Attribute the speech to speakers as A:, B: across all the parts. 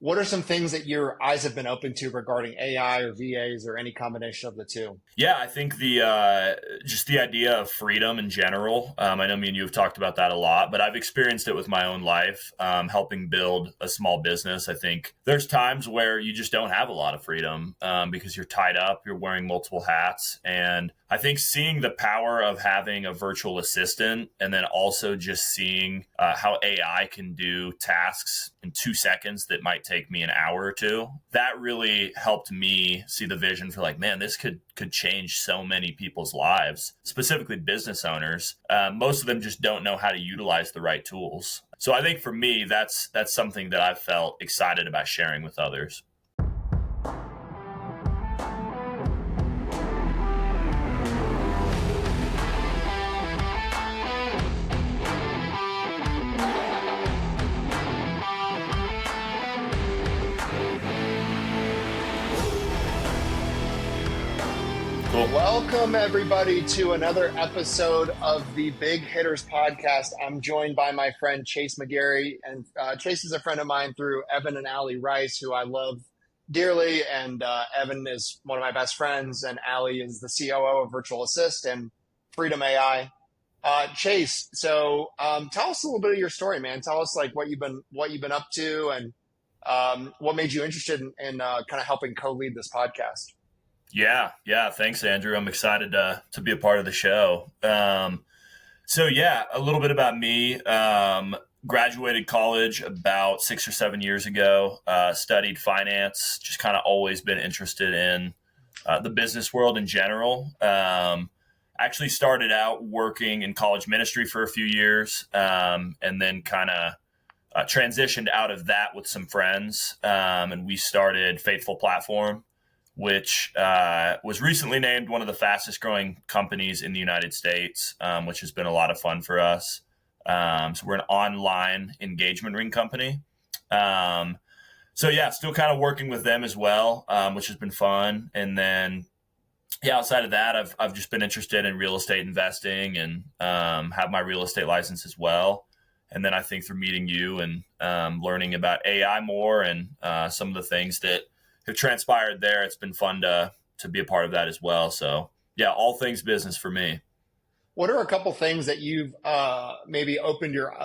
A: What are some things that your eyes have been open to regarding AI or VAs or any combination of the two?
B: Yeah, I think the just the idea of freedom in general. I know me and you have talked about that a lot, but I've experienced it with my own life, helping build a small business. I think there's times where you just don't have a lot of freedom because you're tied up, you're wearing multiple hats, and I think seeing the power of having a virtual assistant, and then also just seeing how AI can do tasks in 2 seconds that might take me an hour or two, that really helped me see the vision for like, man, this could change so many people's lives, specifically business owners. Most of them just don't know how to utilize the right tools. So I think for me, that's something that I've felt excited about sharing with others. Cool.
A: Welcome, everybody, to another episode of the Big Hitters Podcast. I'm joined by my friend Chase McGarry, and Chase is a friend of mine through Evan and Allie Rice, who I love dearly. And Evan is one of my best friends, and Allie is the COO of Virtual Assist and Freedom AI. Chase, so tell us a little bit of your story, man. Tell us like what you've been up to, and what made you interested in kind of helping co-lead this podcast.
B: Yeah. Thanks, Andrew. I'm excited to be a part of the show. So yeah, a little bit about me. Graduated college about 6 or 7 years ago. Studied finance. Just kind of always been interested in the business world in general. Actually started out working in college ministry for a few years, and then kind of transitioned out of that with some friends, and we started Faithful Platform, which was recently named one of the fastest growing companies in the United States, which has been a lot of fun for us. So we're an online engagement ring company. So yeah, still kind of working with them as well, which has been fun. And then, yeah, outside of that, I've just been interested in real estate investing and have my real estate license as well. And then I think through meeting you and learning about AI more and some of the things that have transpired there, it's been fun to be a part of that as well. So yeah, all things business for me.
A: What are a couple things that you've maybe opened your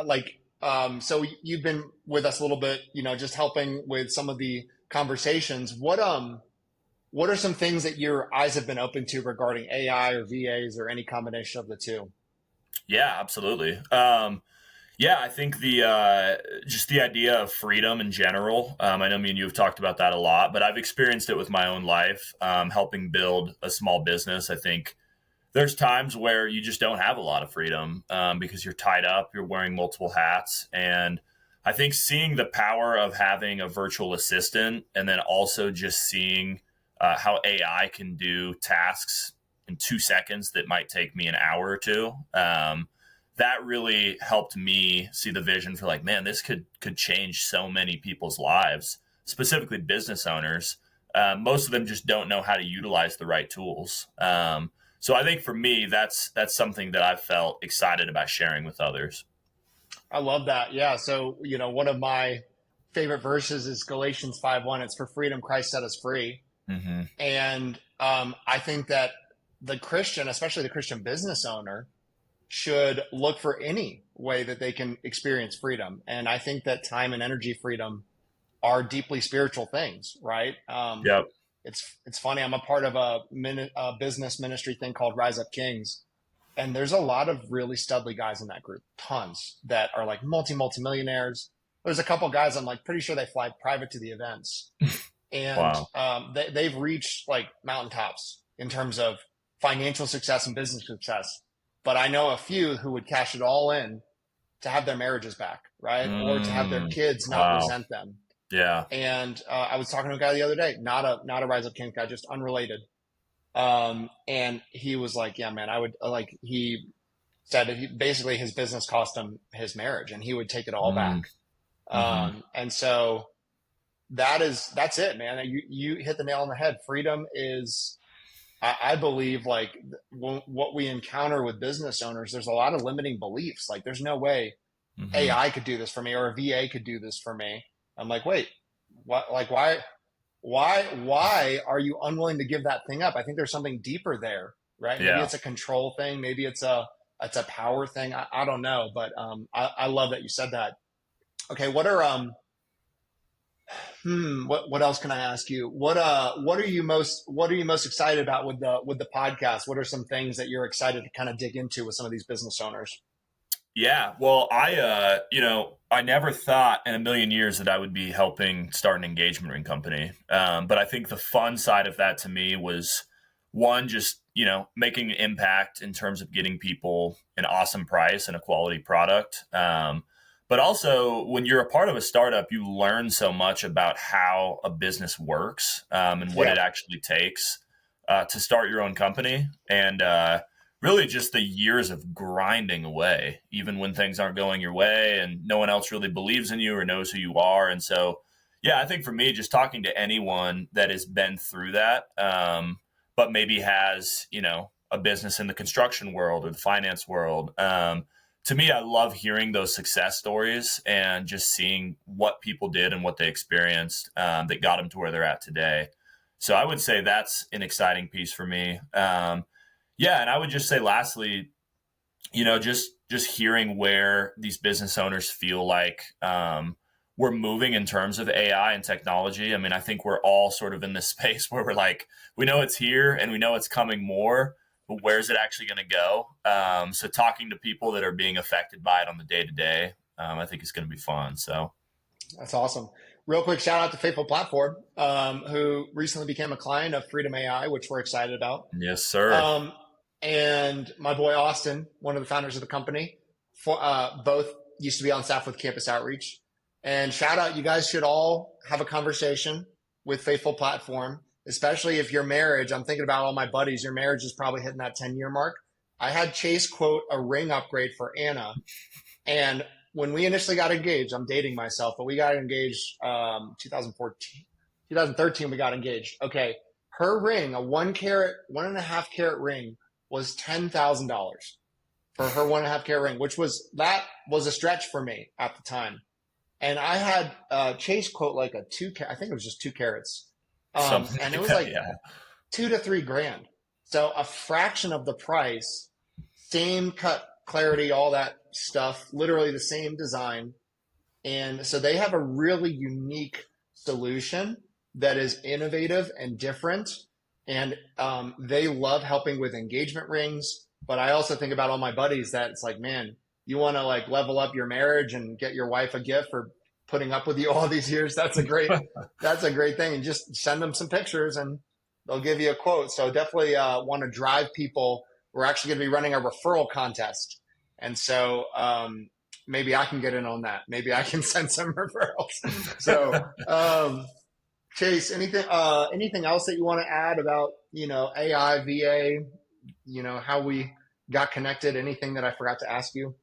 A: so you've been with us a little bit, just helping with some of the conversations. What are some things that your eyes have been open to regarding AI or VAs or any combination of the two?
B: Yeah, absolutely. Yeah, I think just the idea of freedom in general. I know me and you have talked about that a lot, but I've experienced it with my own life, helping build a small business. I think there's times where you just don't have a lot of freedom because you're tied up, you're wearing multiple hats. And I think seeing the power of having a virtual assistant, and then also just seeing how AI can do tasks in 2 seconds that might take me an hour or two, that really helped me see the vision for like, man, this could change so many people's lives, specifically business owners. Most of them just don't know how to utilize the right tools. So I think for me, that's something that I've felt excited about sharing with others.
A: I love that. Yeah. So, one of my favorite verses is Galatians 5:1. It's for freedom Christ set us free.
B: Mm-hmm.
A: And I think that the Christian, especially the Christian business owner, should look for any way that they can experience freedom. And I think that time and energy freedom are deeply spiritual things, right?
B: Yep.
A: It's funny. I'm a part of a business ministry thing called Rise Up Kings. And there's a lot of really studly guys in that group, tons that are like multi-millionaires. There's a couple guys I'm like pretty sure they fly private to the events. And
B: Wow.
A: they've reached like mountaintops in terms of financial success and business success. But I know a few who would cash it all in to have their marriages back, right? Or to have their kids not resent them.
B: Yeah.
A: And I was talking to a guy the other day, not a Rise Up King guy, just unrelated. And he was like, yeah, man, I would like, he said that basically his business cost him his marriage and he would take it all back. And so that's it, man. You hit the nail on the head. Freedom is, I believe, like what we encounter with business owners, there's a lot of limiting beliefs. Like there's no way AI could do this for me or a VA could do this for me. I'm like, wait, What, like, why are you unwilling to give that thing up? I think there's something deeper there, right? Maybe
B: Yeah.
A: it's a control thing. Maybe it's a power thing. I don't know, but I love that you said that. Okay, what else can I ask you? What are you most excited about with the podcast? What are some things that you're excited to kind of dig into with some of these business owners?
B: Yeah. Well, I never thought in a million years that I would be helping start an engagement ring company. But I think the fun side of that to me was one, just, making an impact in terms of getting people an awesome price and a quality product. But also, when you're a part of a startup, you learn so much about how a business works, and what
A: Yeah,
B: it actually takes to start your own company. And really just the years of grinding away, even when things aren't going your way and no one else really believes in you or knows who you are. And so, yeah, I think for me, just talking to anyone that has been through that, but maybe has, a business in the construction world or the finance world. To me, I love hearing those success stories and just seeing what people did and what they experienced, that got them to where they're at today. So I would say that's an exciting piece for me. Yeah, and I would just say lastly, just hearing where these business owners feel like, we're moving in terms of AI and technology. I mean, I think we're all sort of in this space where we're like, we know it's here and we know it's coming more, but where's it actually going to go? So talking to people that are being affected by it on the day to day, I think is going to be fun. So
A: that's awesome. Real quick shout out to Faithful Platform, who recently became a client of Freedom AI, which we're excited about.
B: yes, sir.
A: Um, and my boy Austin, one of the founders of the company, both used to be on staff with Campus Outreach. And shout out, you guys should all have a conversation with Faithful Platform, especially if your marriage, I'm thinking about all my buddies, your marriage is probably hitting that 10-year mark. I had Chase quote a ring upgrade for Anna. And when we initially got engaged, I'm dating myself, but we got engaged 2014, 2013, we got engaged. Okay. Her ring, a 1.5 carat ring, was $10,000 for her 1.5 carat ring, that was a stretch for me at the time. And I had Chase quote like a I think it was just 2 carats.
B: Something
A: And it
B: like
A: was
B: that.
A: like
B: Yeah.
A: 2 to 3 grand. So a fraction of the price, same cut, clarity, all that stuff, literally the same design. And so they have a really unique solution that is innovative and different. And they love helping with engagement rings. But I also think about all my buddies that it's like, man, you want to like level up your marriage and get your wife a gift for putting up with you all these years. That's a great thing. And just send them some pictures and they'll give you a quote. So definitely want to drive people. We're actually going to be running a referral contest. And so maybe I can get in on that. Maybe I can send some referrals. So Chase, anything else that you want to add about, AI, VA, how we got connected? Anything that I forgot to ask you?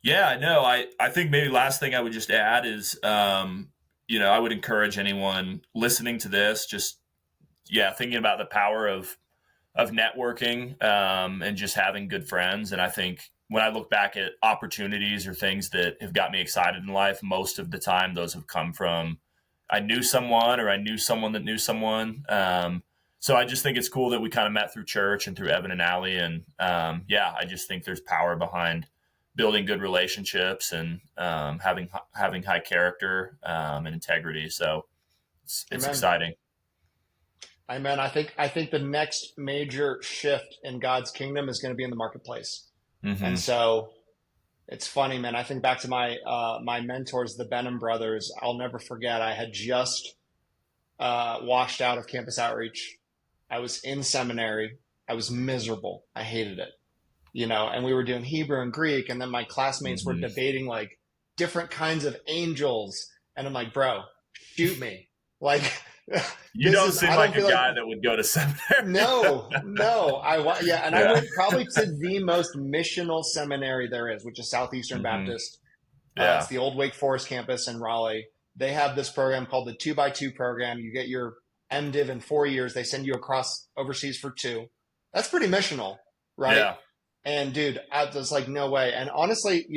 B: Yeah, no, I think maybe last thing I would just add is, I would encourage anyone listening to this, just, yeah, thinking about the power of networking, and just having good friends. And I think when I look back at opportunities or things that have got me excited in life, most of the time those have come from I knew someone or I knew someone that knew someone. So I just think it's cool that we kind of met through church and through Evan and Allie. And yeah, I just think there's power behind building good relationships and having high character and integrity. So it's
A: Amen.
B: exciting.
A: Amen. I think the next major shift in God's kingdom is going to be in the marketplace.
B: Mm-hmm.
A: And so it's funny, man. I think back to my mentors, the Benham brothers. I'll never forget. I had just washed out of Campus Outreach. I was in seminary. I was miserable. I hated it, and we were doing Hebrew and Greek. And then my classmates were
B: Mm-hmm.
A: debating like different kinds of angels. And I'm like, bro, shoot me. Like,
B: You don't seem
A: I don't
B: like a
A: feel
B: guy
A: like,
B: that would go to seminary.
A: no, yeah. And I
B: Yeah.
A: went probably to the most missional seminary there is, which is Southeastern
B: Mm-hmm.
A: Baptist.
B: Yeah.
A: It's the old Wake Forest campus in Raleigh. They have this program called the 2x2 program. You get your MDiv in 4 years. They send you across overseas for 2. That's pretty missional, right?
B: Yeah.
A: And dude, I was like, no way. And honestly,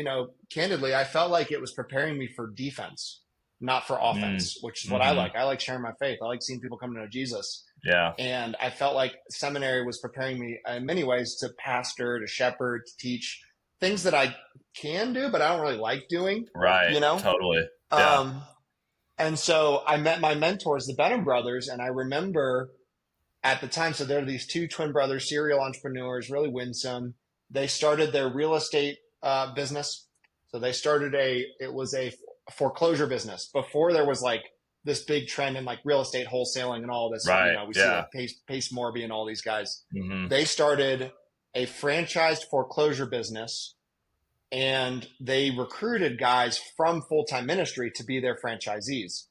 A: candidly, I felt like it was preparing me for defense. not for offense, which is what I
B: Mm-hmm.
A: like. I like sharing my faith. I like seeing people come to know Jesus.
B: Yeah.
A: And I felt like seminary was preparing me in many ways to pastor, to shepherd, to teach things that I can do, but I don't really like doing,
B: Right.
A: you know?
B: Totally. Yeah.
A: And so I met my mentors, the Benham brothers, and I remember at the time, so there are these two twin brothers, serial entrepreneurs, really winsome. They started their real estate business. So they started it was a foreclosure business before there was like this big trend in like real estate wholesaling and all this,
B: Right.
A: we see
B: Yeah.
A: like Pace Morby and all these guys.
B: Mm-hmm.
A: They started a franchised foreclosure business, and they recruited guys from full-time ministry to be their franchisees.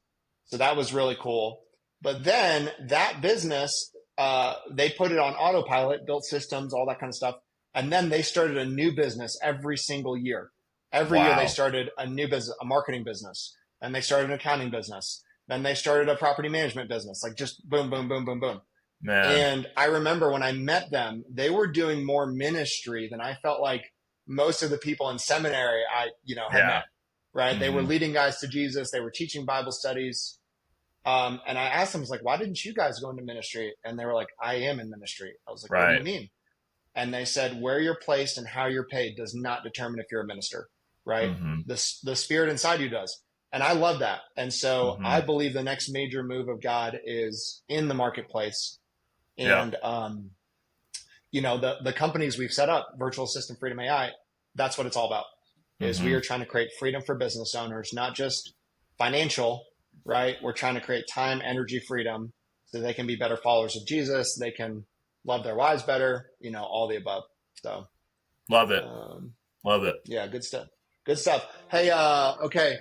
A: So that was really cool. But then that business, they put it on autopilot, built systems, all that kind of stuff. And then they started a new business every single year. Every year they started a new business, a marketing business. And they started an accounting business. Then they started a property management business, like just boom, boom, boom, boom, boom.
B: Man.
A: And I remember when I met them, they were doing more ministry than I felt like most of the people in seminary I had met, right? Mm-hmm. They were leading guys to Jesus. They were teaching Bible studies. And I asked them, I was like, why didn't you guys go into ministry? And they were like, I am in ministry. I was like, what do you mean? And they said, where you're placed and how you're paid does not determine if you're a minister, right? Mm-hmm. The spirit inside you does. And I love that. And so I believe the next major move of God is in the marketplace. And, the companies we've set up, Virtual Assistant Freedom AI, that's what it's all about, is we are trying to create freedom for business owners, not just financial, right? We're trying to create time, energy, freedom so they can be better followers of Jesus. They can love their wives better, all the above. So
B: love it. Love it.
A: Yeah. Good stuff. Good stuff. Hey, okay.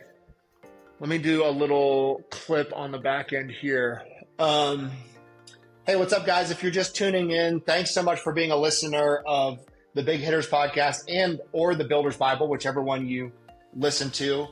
A: Let me do a little clip on the back end here. Hey, what's up, guys? If you're just tuning in, thanks so much for being a listener of the Big Hitters podcast or the Builder's Bible, whichever one you listen to.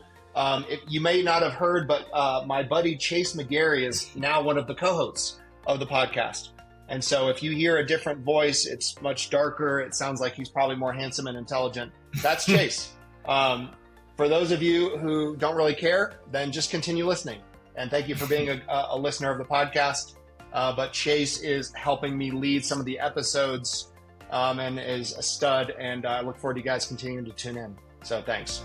A: You may not have heard, but my buddy Chase McGarry is now one of the co-hosts of the podcast. And so if you hear a different voice, it's much darker. It sounds like he's probably more handsome and intelligent. That's Chase. For those of you who don't really care, then just continue listening. And thank you for being a listener of the podcast. But Chase is helping me lead some of the episodes and is a stud. And I look forward to you guys continuing to tune in. So thanks.